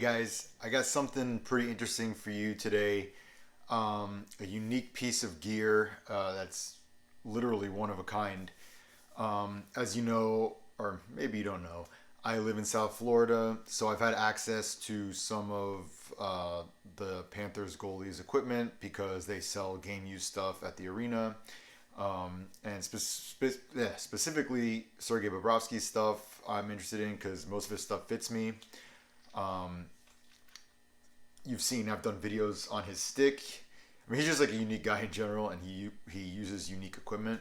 guys, I got something pretty interesting for you today. A unique piece of gear that's literally one of a kind. As you know, or maybe you don't know, I live in South Florida, so I've had access to some of the Panthers goalies' equipment because they sell game use stuff at the arena. Specifically Sergei Bobrovsky stuff I'm interested in because most of his stuff fits me. Um, you've seen I've done videos on his stick. I mean, he's just like a unique guy in general, and he uses unique equipment.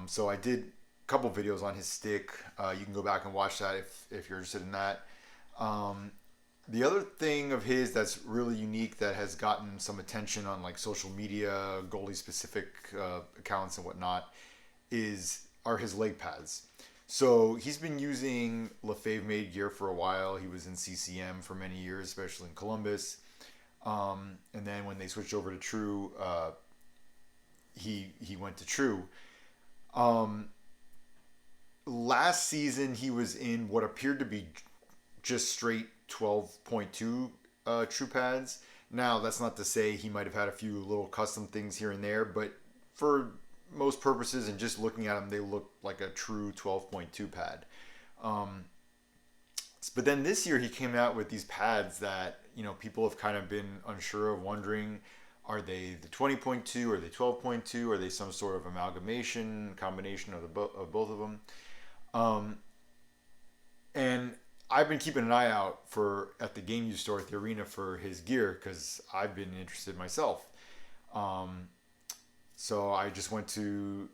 So I did a couple videos on his stick. You can go back and watch that if you're interested in that. Um, the other thing of his that's really unique that has gotten some attention on like social media, goalie specific accounts and whatnot, are his leg pads. So he's been using Lefebvre made gear for a while. He was in CCM for many years, especially in Columbus. And then when they switched over to True, he went to True. Um, Last season he was in what appeared to be just straight 12.2 True pads. Now that's not to say he might have had a few little custom things here and there, but for most purposes and just looking at them, they look like a true 12.2 pad. Um, but then this year he came out with these pads that people have kind of been unsure of, wondering, are they the 20.2? Are they 12.2? Are they some sort of amalgamation combination of of both of them? Um, and I've been keeping an eye out for at the game use store at the arena for his gear because I've been interested myself. Um, so I just went to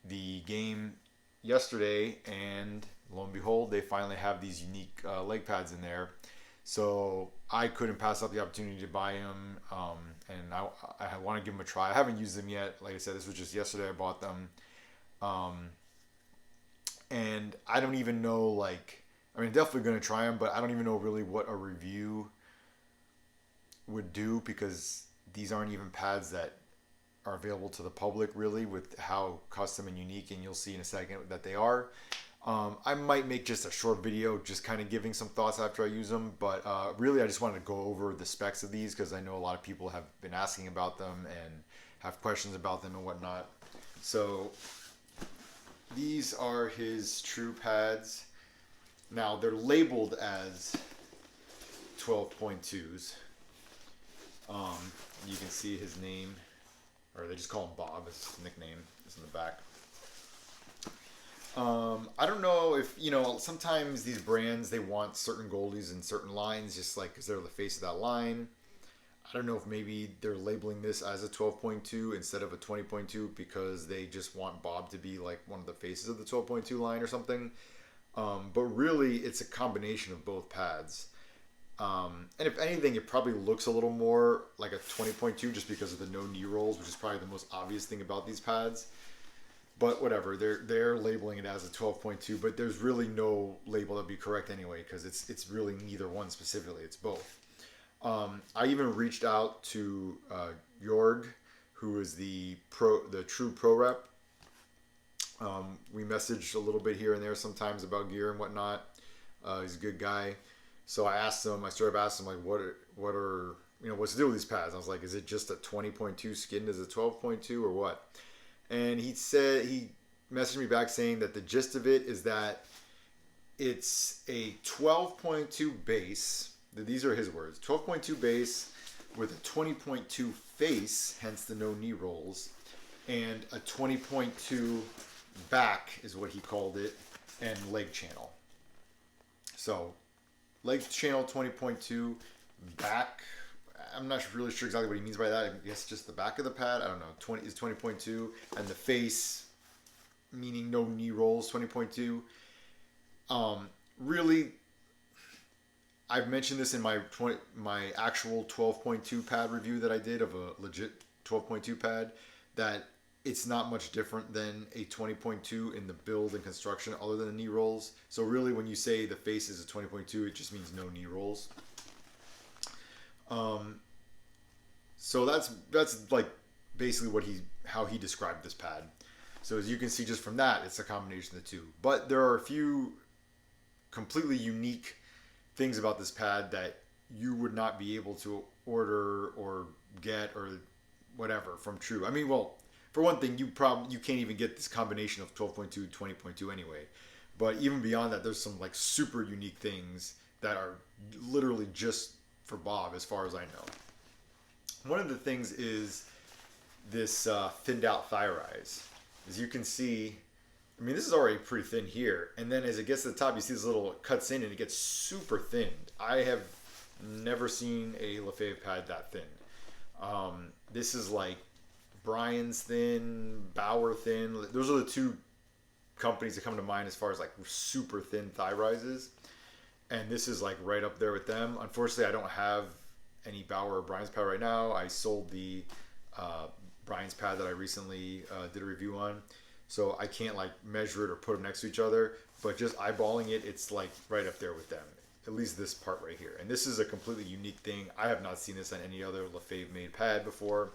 the game yesterday, and lo and behold, they finally have these unique leg pads in there. So I couldn't pass up the opportunity to buy them, and I want to give them a try. I haven't used them yet. Like I said, this was just yesterday I bought them, um, and I don't even know, like, I mean, definitely going to try them, but I don't even know really what a review would do because these aren't even pads that are available to the public really, with how custom and unique, and you'll see in a second that they are. I might make just a short video just kind of giving some thoughts after I use them, but really I just wanted to go over the specs of these because I know a lot of people have been asking about them and have questions about them and whatnot. So these are his True pads. Now they're labeled as 12.2s. You can see his name, or they just call him Bob. His nickname is in the back. I don't know if, sometimes these brands, they want certain goalies in certain lines, just like because they're the face of that line. I don't know if maybe they're labeling this as a 12.2 instead of a 20.2 because they just want Bob to be like one of the faces of the 12.2 line or something. But really, it's a combination of both pads. And if anything, it probably looks a little more like a 20.2 just because of the no knee rolls, which is probably the most obvious thing about these pads. But whatever, they're labeling it as a 12.2, but there's really no label that'd be correct anyway because it's really neither one specifically. It's both. I even reached out to Jorg, who is the true pro rep. We messaged a little bit here and there sometimes about gear and whatnot. He's a good guy. So I started asking him, like, what are, what's the deal with these pads? I was like, is it just a 20.2 skinned as a 12.2 or what? And he messaged me back saying that the gist of it is that it's a 12.2 base. These are his words. 12.2 base with a 20.2 face, hence the no knee rolls, and a 20.2 back is what he called it, and leg channel. So leg channel 20.2, back, I'm not really sure exactly what he means by that. I guess just the back of the pad. I don't know. 20 is 20.2, and the face, meaning no knee rolls, 20.2. Really, I've mentioned this in my actual 12.2 pad review that I did of a legit 12.2 pad, that it's not much different than a 20.2 in the build and construction other than the knee rolls. So really, when you say the face is a 20.2, it just means no knee rolls. So that's like basically how he described this pad. So as you can see just from that, it's a combination of the two. But there are a few completely unique things about this pad that you would not be able to order or get or whatever from True. I mean, well, for one thing, you can't even get this combination of 12.2, 20.2 anyway. But even beyond that, there's some like super unique things that are literally just for Bob, as far as I know. One of the things is this thinned out thigh rise. As you can see, I mean, this is already pretty thin here. And then as it gets to the top, you see this little cuts in and it gets super thin. I have never seen a Lefebvre pad that thin. This is like Brian's thin, Bauer thin. Those are the two companies that come to mind as far as like super thin thigh rises. And this is like right up there with them. Unfortunately, I don't have any Bauer or Brian's pad right now. I sold the Brian's pad that I recently did a review on. So I can't like measure it or put them next to each other, but just eyeballing it, it's like right up there with them. At least this part right here. And this is a completely unique thing. I have not seen this on any other Lefebvre made pad before.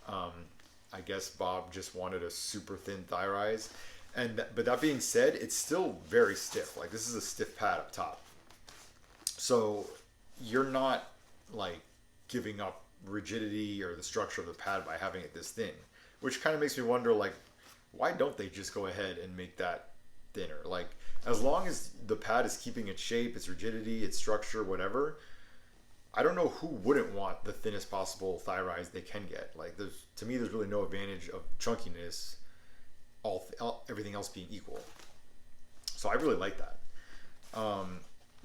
I guess Bob just wanted a super thin thigh rise. But that being said, it's still very stiff. Like this is a stiff pad up top. So you're not like giving up rigidity or the structure of the pad by having it this thin, which kind of makes me wonder like, why don't they just go ahead and make that thinner? Like, as long as the pad is keeping its shape, its rigidity, its structure, whatever, I don't know who wouldn't want the thinnest possible thigh rise they can get. Like, to me, there's really no advantage of chunkiness, everything else being equal. So I really like that.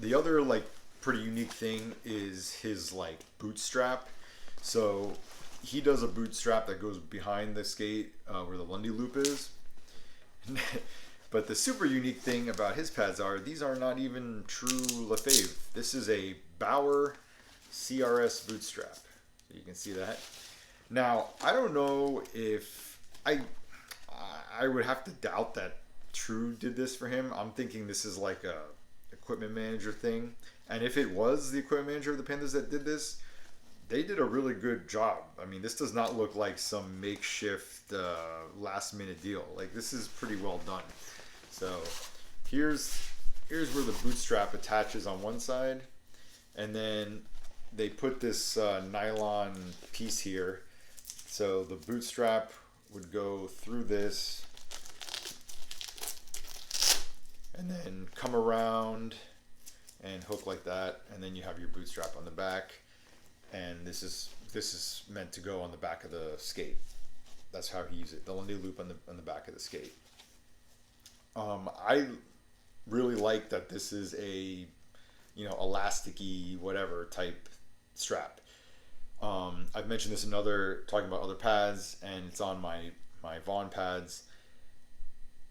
The other, like, pretty unique thing is his, like, bootstrap. So he does a bootstrap that goes behind the skate where the Lundy loop is. But the super unique thing about his pads are these are not even true Lefebvre. This is a Bauer CRS bootstrap. You can see that. Now, I don't know if I would have to doubt that True did this for him. I'm thinking this is like a equipment manager thing. And if it was the equipment manager of the Panthers that did this, they did a really good job. I mean, this does not look like some makeshift last minute deal. Like this is pretty well done. So here's where the bootstrap attaches on one side, and then they put this nylon piece here. So the bootstrap would go through this and then come around and hook like that, and then you have your bootstrap on the back. And this is meant to go on the back of the skate. That's how he used it. The Lundy loop on the back of the skate. I really like that this is a, elasticy whatever type strap. I've mentioned this in talking about other pads, and it's on my Vaughn pads.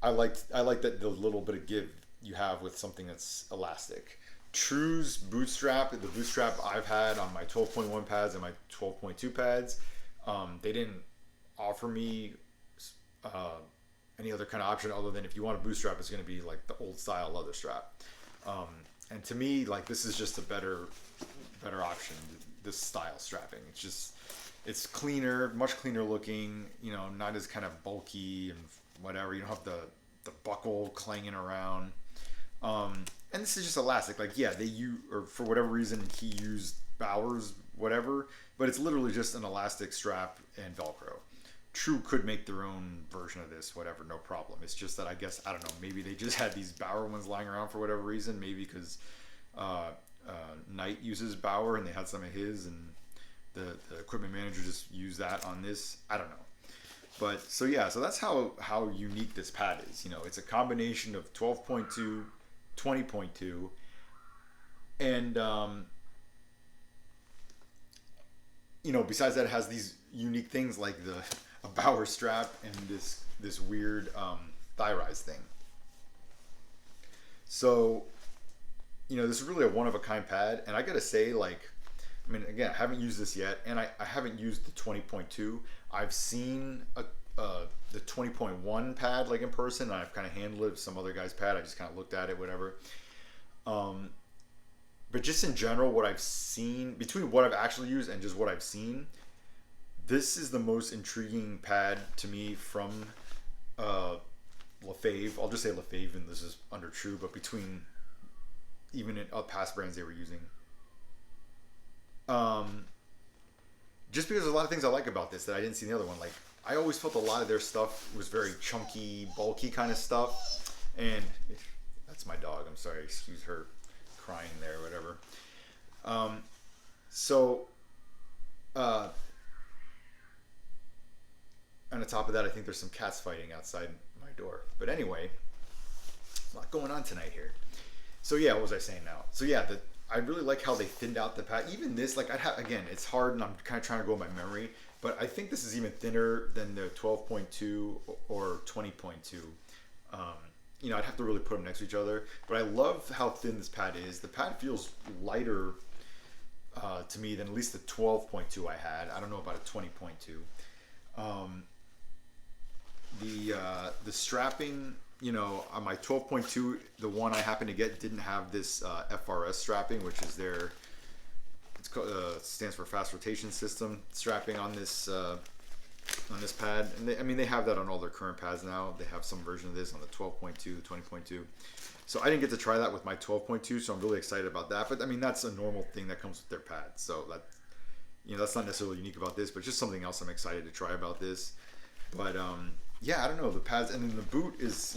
I like that the little bit of give you have with something that's elastic. True's bootstrap, the bootstrap I've had on my 12.1 pads and my 12.2 pads, they didn't offer me any other kind of option other than if you want a bootstrap, it's going to be like the old style leather strap. And to me, like this is just a better option. This style strapping, it's cleaner, much cleaner looking. Not as kind of bulky and whatever. You don't have the buckle clanging around. And this is just elastic. Like, yeah, or for whatever reason, he used Bauer's whatever, but it's literally just an elastic strap and Velcro. True could make their own version of this, whatever, no problem. It's just that I don't know, maybe they just had these Bauer ones lying around for whatever reason. Maybe because Knight uses Bauer and they had some of his, and the equipment manager just used that on this. I don't know. But so that's how unique this pad is. It's a combination of 12.2, 20.2, and besides that, it has these unique things like a Bauer strap and this weird thigh rise thing. So this is really a one of a kind pad, and I gotta say, again, I haven't used this yet, and I haven't used the 20.2. I've seen the 20.1 pad like in person, and I've kind of handled it with some other guy's pad. I just kind of looked at it, whatever. But just in general, what I've seen, between what I've actually used and just what I've seen, this is the most intriguing pad to me from Lefebvre. I'll just say Lefebvre, and this is under True, but between even in past brands they were using. Just because there's a lot of things I like about this that I didn't see in the other one. Like, I always felt a lot of their stuff was very chunky, bulky kind of stuff. And that's my dog. I'm sorry. Excuse her crying there, or whatever. Um, so, uh, on the top of that, I think there's some cats fighting outside my door. But anyway, a lot going on tonight here. So yeah, what was I saying now? So yeah, I really like how they thinned out the pad. Even this, like, again, it's hard, and I'm kind of trying to go by memory, but I think this is even thinner than the 12.2 or 20.2. I'd have to really put them next to each other, but I love how thin this pad is. The pad feels lighter to me than at least the 12.2 I had. I don't know about a 20.2. The strapping, on my 12.2, the one I happened to get didn't have this FRS strapping, which is their, it's called, stands for fast rotation system strapping on this pad. And they have that on all their current pads now. They have some version of this on the 12.2, the 20.2. So I didn't get to try that with my 12.2, so I'm really excited about that. But that's a normal thing that comes with their pads. So that's not necessarily unique about this, but just something else I'm excited to try about this. But yeah, I don't know, the pads, and then the boot is,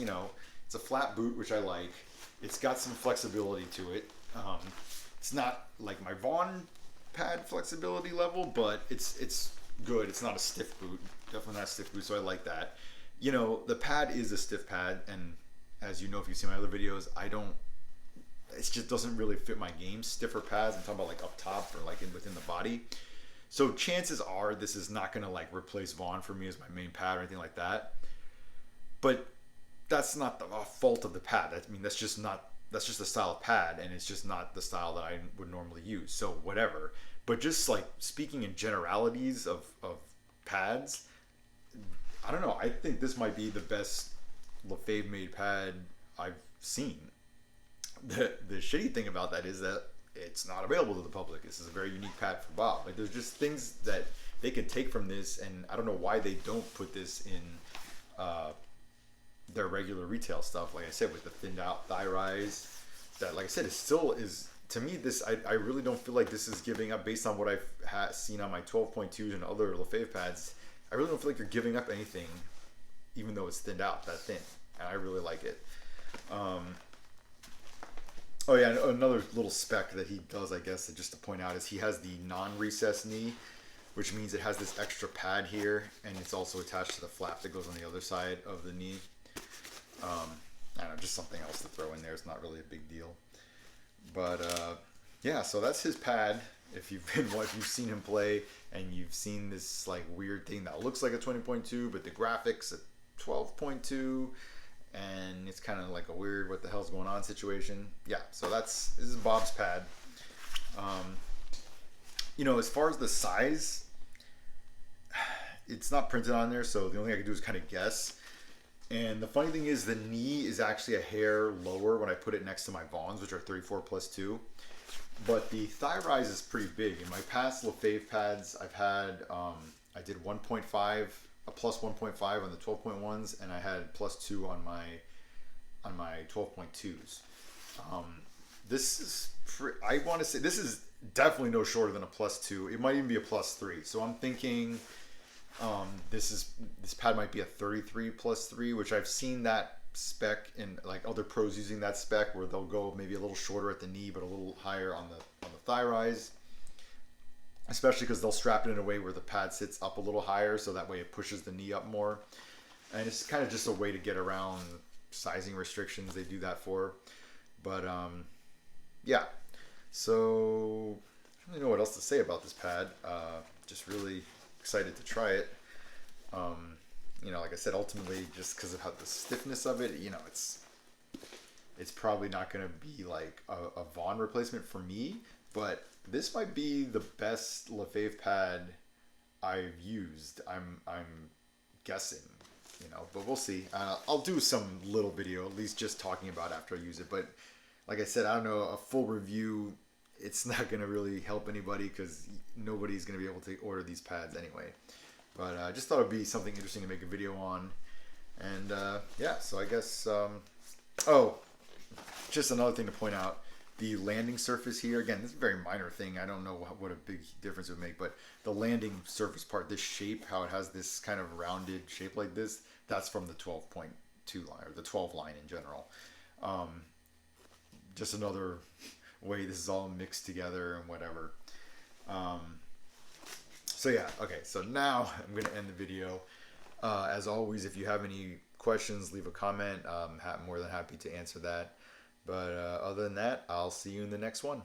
it's a flat boot, which I like. It's got some flexibility to it. It's not like my Vaughn pad flexibility level, but it's good. It's not a stiff boot, definitely not a stiff boot, so I like that. The pad is a stiff pad, and as you know, if you've seen my other videos, it just doesn't really fit my game. Stiffer pads, I'm talking about like up top or like within the body. So chances are this is not going to like replace Vaughn for me as my main pad or anything like that. But that's not the fault of the pad. That's just the style of pad, and it's just not the style that I would normally use. So whatever. But just like speaking in generalities of pads, I don't know. I think this might be the best Lefebvre made pad I've seen. The shitty thing about that is that it's not available to the public. This is a very unique pad for Bob. Like, there's just things that they can take from this, and I don't know why they don't put this in their regular retail stuff. Like I said, with the thinned out thigh rise, that, like I said, it still is, to me, this, I really don't feel like this is giving up based on what I've seen on my 12.2s and other Lefebvre pads. I really don't feel like you're giving up anything, even though it's thinned out that thin, and I really like it. Oh yeah, another little spec that he does, I guess, just to point out, is he has the non-recessed knee, which means it has this extra pad here, and it's also attached to the flap that goes on the other side of the knee. I don't know, just something else to throw in there. It's not really a big deal. But yeah, so that's his pad. If you've seen him play, and you've seen this like weird thing that looks like a 20.2, but the graphics at 12.2. And it's kind of like a weird what the hell's going on situation. Yeah, so this is Bob's pad. As far as the size, it's not printed on there, so the only thing I can do is kind of guess. And the funny thing is, the knee is actually a hair lower when I put it next to my Vaughns, which are 34+2. But the thigh rise is pretty big. In my past Lefebvre pads, I've had, I did 1.5, a plus 1.5 on the 12.1s, and I had +2 on my 12.2s. This is I want to say this is definitely no shorter than a +2. It might even be a +3. So I'm thinking this pad might be a 33+3, which I've seen that spec in like other pros using that spec, where they'll go maybe a little shorter at the knee but a little higher on the thigh rise. Especially because they'll strap it in a way where the pad sits up a little higher, so that way it pushes the knee up more. And it's kind of just a way to get around sizing restrictions they do that for. But yeah, so I don't really know what else to say about this pad. Just really excited to try it. Like I said, ultimately, just because of how the stiffness of it, it's probably not going to be like a Vaughn replacement for me, but this might be the best Lefebvre pad I've used. I'm guessing, but we'll see. I'll do some little video, at least just talking about it after I use it. But like I said, I don't know, a full review, it's not going to really help anybody because nobody's going to be able to order these pads anyway. But I just thought it'd be something interesting to make a video on. And yeah, so I guess, just another thing to point out. the landing surface here, again, this is a very minor thing. I don't know what a big difference it would make, but the landing surface part, this shape, how it has this kind of rounded shape like this, that's from the 12.2 line, or the 12 line in general. Just another way this is all mixed together and whatever. So yeah, okay, so now I'm going to end the video. As always, if you have any questions, leave a comment. I'm more than happy to answer that. But other than that, I'll see you in the next one.